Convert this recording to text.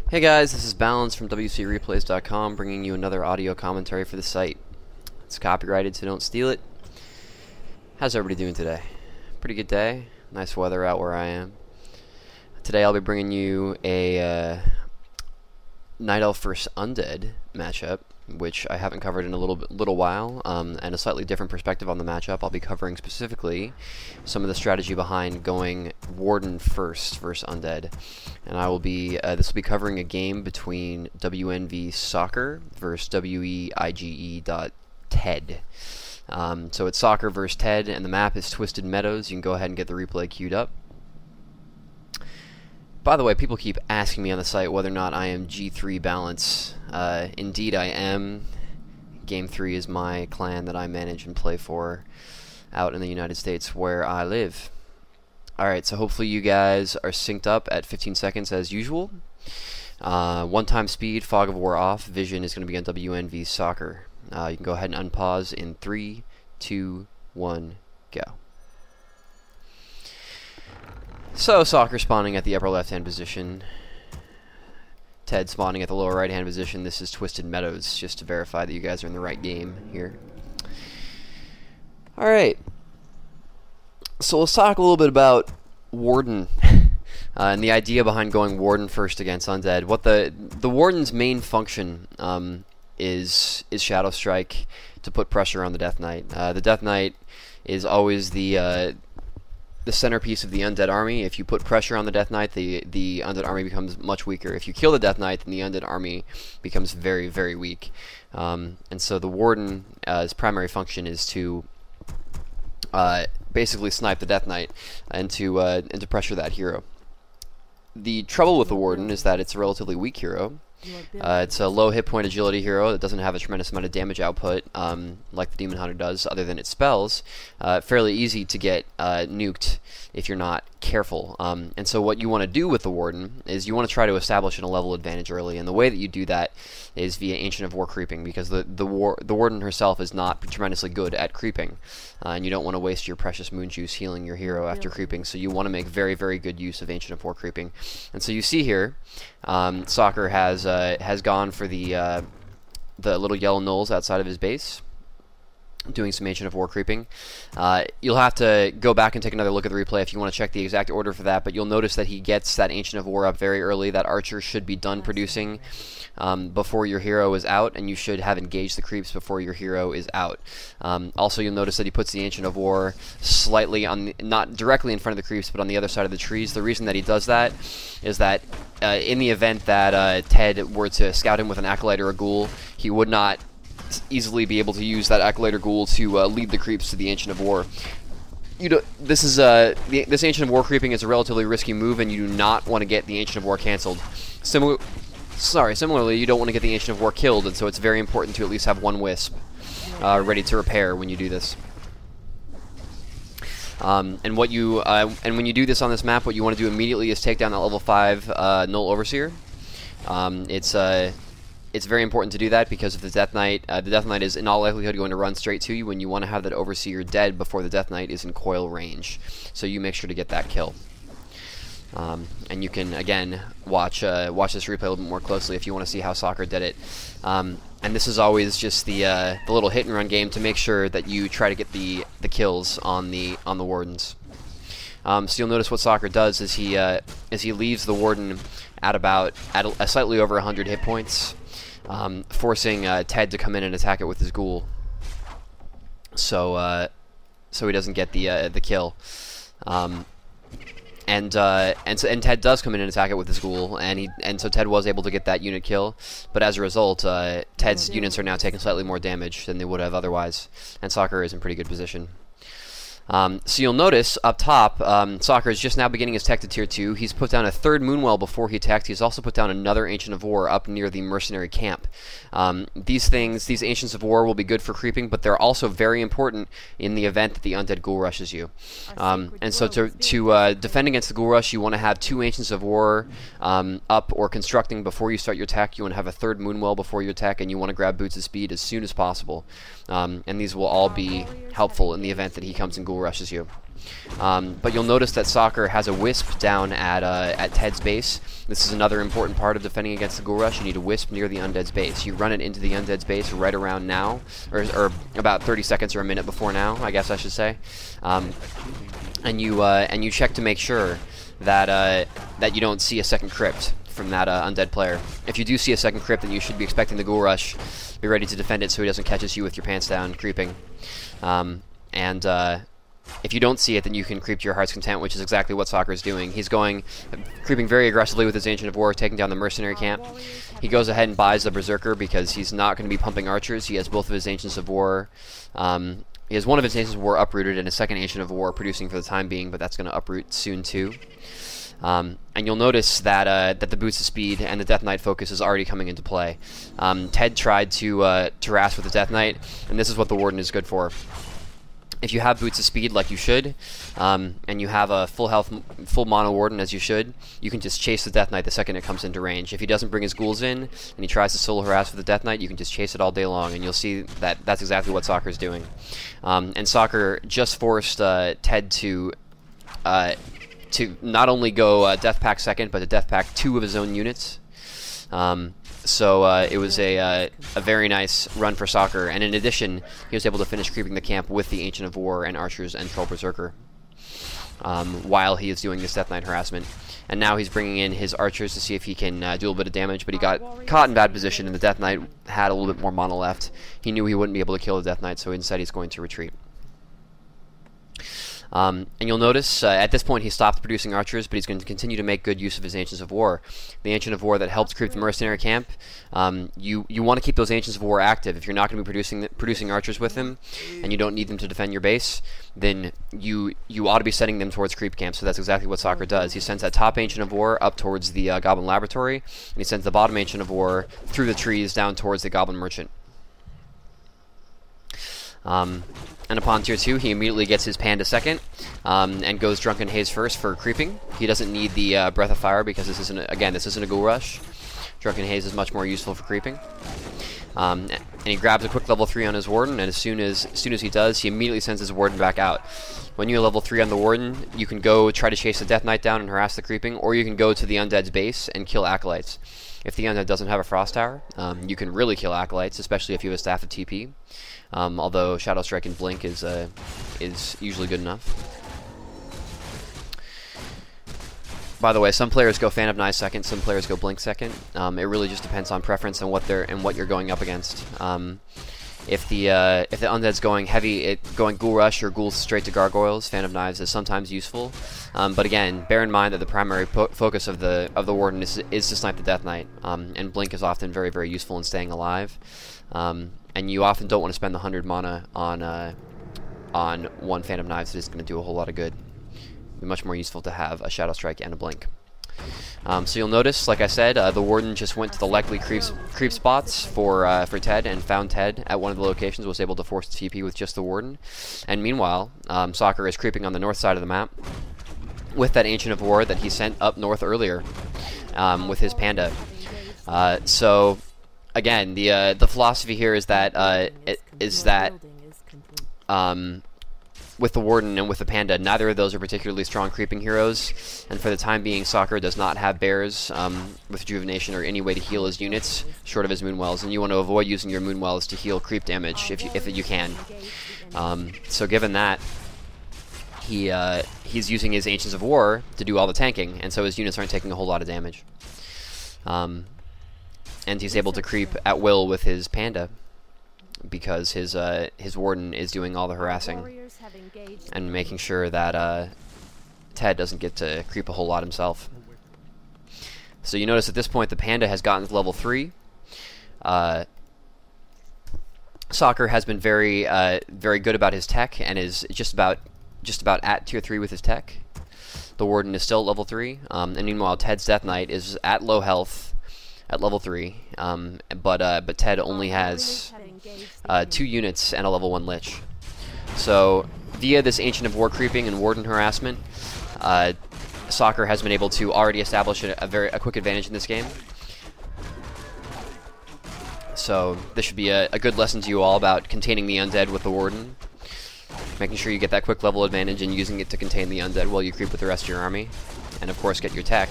Hey guys, this is Balance from WCReplays.com bringing you another audio commentary for the site. It's copyrighted, so don't steal it. How's everybody doing today? Pretty good day. Nice weather out where I am. Today I'll be bringing you a Night Elf vs. Undead matchup, which I haven't covered in a little while, and a slightly different perspective on the matchup. I'll be covering specifically some of the strategy behind going Warden first versus Undead, and I will be this will be covering a game between WNV Soccer versus WEIGE.TED. So it's Soccer versus Ted, and the map is Twisted Meadows. You can go ahead and get the replay queued up. By the way, people keep asking me on the site whether or not I am G3 Balance. Indeed I am. Game 3 is my clan that I manage and play for out in the United States where I live. Alright, so hopefully you guys are synced up at 15 seconds as usual. One-time speed, Fog of War off, vision is going to be on WNV Soccer. You can go ahead and unpause in 3, 2, 1, go. So, Soccer spawning at the upper left-hand position. Ted spawning at the lower right-hand position. This is Twisted Meadows, just to verify that you guys are in the right game here. Alright. So let's talk a little bit about Warden. And the idea behind going Warden first against Undead. What the Warden's main function is Shadow Strike to put pressure on the Death Knight. The Death Knight is always the centerpiece of the Undead army. If you put pressure on the Death Knight, the Undead army becomes much weaker. If you kill the Death Knight, then the Undead army becomes very, very weak. And so the Warden's primary function is to basically snipe the Death Knight and to pressure that hero. The trouble with the Warden is that it's a relatively weak hero. It's a low hit point agility hero that doesn't have a tremendous amount of damage output like the Demon Hunter does, other than its spells. Fairly easy to get nuked if you're not careful. And so what you want to do with the Warden is you want to try to establish a level advantage early, and the way that you do that is via Ancient of War creeping, because the Warden herself is not tremendously good at creeping, and you don't want to waste your precious moon juice healing your hero after creeping, so you want to make very, very good use of Ancient of War creeping. And so you see here, Soccer has gone for the little yellow gnolls outside of his base, doing some Ancient of War creeping. You'll have to go back and take another look at the replay if you want to check the exact order for that, but you'll notice that he gets that Ancient of War up very early. That archer should be done producing before your hero is out, and you should have engaged the creeps before your hero is out. Also, you'll notice that he puts the Ancient of War slightly on, not directly in front of the creeps, but on the other side of the trees. The reason that he does that is that in the event that Ted were to scout him with an Acolyte or a Ghoul, he would not easily be able to use that Acolyte or Ghoul to lead the creeps to the Ancient of War. This Ancient of War creeping is a relatively risky move, and you do not want to get the Ancient of War cancelled. Similarly, you don't want to get the Ancient of War killed, and so it's very important to at least have one Wisp ready to repair when you do this. And when you do this on this map, what you want to do immediately is take down that level 5 Gnoll Overseer. It's very important to do that because if the Death Knight is in all likelihood going to run straight to you, and you want to have that Overseer dead before the Death Knight is in coil range. So you make sure to get that kill. And you can again watch this replay a little bit more closely if you want to see how Soccer did it. And this is always just the little hit and run game to make sure that you try to get the kills on the Wardens. So you'll notice what Soccer does is he leaves the Warden at a slightly over 100 hit points, forcing Ted to come in and attack it with his Ghoul. So he doesn't get the kill. And Ted does come in and attack it with his Ghoul, and so Ted was able to get that unit kill, but as a result, Ted's units are now taking slightly more damage than they would have otherwise, and Soccer is in pretty good position. So you'll notice up top, Soccer is just now beginning his tech to tier 2. He's put down a third Moonwell before he attacked. He's also put down another Ancient of War up near the mercenary camp. These Ancients of War will be good for creeping, but they're also very important in the event that the Undead Ghoul rushes you. And so to defend against the Ghoul Rush, you want to have 2 Ancients of War up or constructing before you start your attack. You want to have a third Moonwell before your attack, and you want to grab Boots of Speed as soon as possible. And these will all be helpful in the event that he comes and Ghoul rushes you. But you'll notice that Soccer has a Wisp down at Ted's base. This is another important part of defending against the Ghoul Rush. You need a Wisp near the Undead's base. You run it into the Undead's base right around now, or about 30 seconds or a minute before now, I guess I should say. And you check to make sure that that you don't see a second crypt from that Undead player. If you do see a second crypt, then you should be expecting the Ghoul Rush. Be ready to defend it so he doesn't catches you with your pants down creeping. If you don't see it, then you can creep to your heart's content, which is exactly what Soccer is doing. He's creeping very aggressively with his Ancient of War, taking down the mercenary camp. He goes ahead and buys the Berserker because he's not going to be pumping archers. He has both of his Ancients of War. He has one of his Ancients of War uprooted and a second Ancient of War producing for the time being, but that's going to uproot soon too. And you'll notice that the Boots of Speed and the Death Knight focus is already coming into play. Ted tried to harass with the Death Knight, and this is what the Warden is good for. If you have Boots of Speed like you should, and you have a full health, full mono Warden as you should, you can just chase the Death Knight the second it comes into range. If he doesn't bring his ghouls in, and he tries to solo harass with the Death Knight, you can just chase it all day long, and you'll see that that's exactly what Soccer's doing. And Soccer just forced Ted to not only go Death Pack second, but to Death Pack 2 of his own units. So it was a very nice run for Soccer, and in addition, he was able to finish creeping the camp with the Ancient of War and Archers and Troll Berserker while he is doing this Death Knight harassment. And now he's bringing in his Archers to see if he can do a little bit of damage, but he got caught in bad position, and the Death Knight had a little bit more mono left. He knew he wouldn't be able to kill the Death Knight, so instead he's going to retreat. And you'll notice at this point he stopped producing archers, but he's going to continue to make good use of his Ancients of War. The Ancient of War that helps creep the mercenary camp, you want to keep those Ancients of War active. If you're not going to be producing archers with them, and you don't need them to defend your base, then you ought to be sending them towards creep camp. So that's exactly what Soccer does. He sends that top Ancient of War up towards the Goblin Laboratory, and he sends the bottom Ancient of War through the trees down towards the Goblin Merchant. And upon tier 2, he immediately gets his Panda second, and goes Drunken Haze first for creeping. He doesn't need the Breath of Fire because this isn't a Ghoul Rush. Drunken Haze is much more useful for creeping. And he grabs a quick level 3 on his Warden, and as soon as he does, he immediately sends his Warden back out. When you're level 3 on the Warden, you can go try to chase the Death Knight down and harass the creeping, or you can go to the Undead's base and kill Acolytes. If the Undead doesn't have a Frost Tower, you can really kill Acolytes, especially if you have a Staff of TP. Although Shadow Strike and Blink is usually good enough. By the way, some players go Fan of Knives second, some players go Blink second. It really just depends on preference and what you're going up against. If the Undead's going heavy, going Ghoul Rush or Ghouls straight to Gargoyles, Fan of Knives is sometimes useful. But again, bear in mind that the primary focus of the Warden is to snipe the Death Knight, and Blink is often very, very useful in staying alive. And you often don't want to spend the 100 mana on one Fan of Knives that is going to do a whole lot of good. It'd be much more useful to have a Shadow Strike and a Blink. So you'll notice, like I said, the Warden just went to the likely creep spots for Ted and found Ted at one of the locations, was able to force the TP with just the Warden. And meanwhile, Soccer is creeping on the north side of the map with that Ancient of War that he sent up north earlier with his Panda. So again, the philosophy here is that with the Warden and with the Panda, neither of those are particularly strong creeping heroes, and for the time being, Soccer does not have bears with Rejuvenation or any way to heal his units short of his Moonwells, and you want to avoid using your Moonwells to heal creep damage if you can. So given that, he's using his Ancients of War to do all the tanking, and so his units aren't taking a whole lot of damage. And he's able to creep at will with his Panda, because his Warden is doing all the harassing and making sure that Ted doesn't get to creep a whole lot himself. So you notice at this point the Panda has gotten to level 3. Soccer has been very good about his tech and is just about at tier 3 with his tech. The Warden is still at level 3, and meanwhile Ted's Death Knight is at low health at level 3, but Ted only has 2 units and a level 1 Lich. So via this Ancient of War creeping and Warden harassment, Soccer has been able to already establish a quick advantage in this game. So this should be a good lesson to you all about containing the Undead with the Warden. making sure you get that quick level advantage and using it to contain the undead while you creep with the rest of your army, and of course get your tech.